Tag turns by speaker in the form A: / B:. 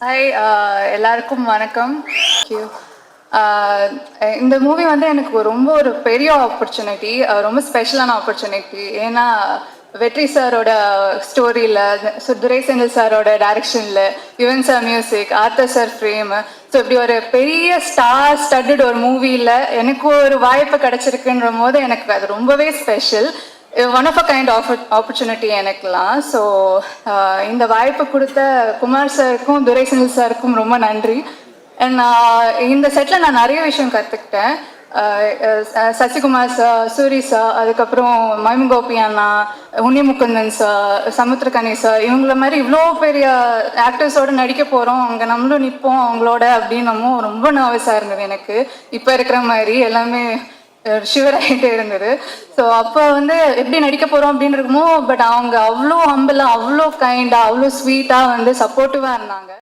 A: Hi, எல்லாருக்கும் வணக்கம். இந்த மூவி வந்து எனக்கு ரொம்ப ஒரு பெரிய ஆப்பர்ச்சுனிட்டி, ரொம்ப ஸ்பெஷலான ஆப்பர்ச்சுனிட்டி. ஏன்னா வெற்றி சாரோட ஸ்டோரியில், துரை செந்தில் சாரோட டைரக்ஷனில், Yuvan sir music, author sir frame, so இப்படி ஒரு பெரிய ஸ்டார் ஸ்டட்டட் ஒரு மூவியில் எனக்கு ஒரு வாய்ப்பு கிடச்சிருக்குன்ற போது எனக்கு அது ரொம்பவே special. One of a kind opportunity எனக்குலாம். ஸோ இந்த வாய்ப்பு கொடுத்த குமார் சாருக்கும் துரை செந்தில் சாருக்கும் ரொம்ப நன்றி. அண்ட் இந்த செட்டில் நான் நிறைய விஷயம் கற்றுக்கிட்டேன். சசிகுமார் சார், சூரி சார், அதுக்கப்புறம் மைமுகோபி அண்ணா, உன்னிமுகுந்தன் சார், சமுத்திரகனி சார், இவங்கள மாதிரி இவ்வளோ பெரிய ஆக்டர்ஸோடு நடிக்க போகிறோம், அங்கே நம்மளும் நிற்போம் அவங்களோட அப்படின்னமும் ரொம்ப நர்வஸாக இருந்தது எனக்கு. இப்போ இருக்கிற மாதிரி எல்லாமே ஷிவராகிட்டே இருந்தது. ஸோ அப்போ வந்து எப்படி நடிக்க போகிறோம் அப்படின்னு இருக்குமோ, பட் அவங்க அவ்வளோ ஹம்பிளாக, அவ்வளோ கைண்டாக, அவ்வளோ ஸ்வீட்டாக வந்து சப்போர்ட்டிவாக இருந்தாங்க.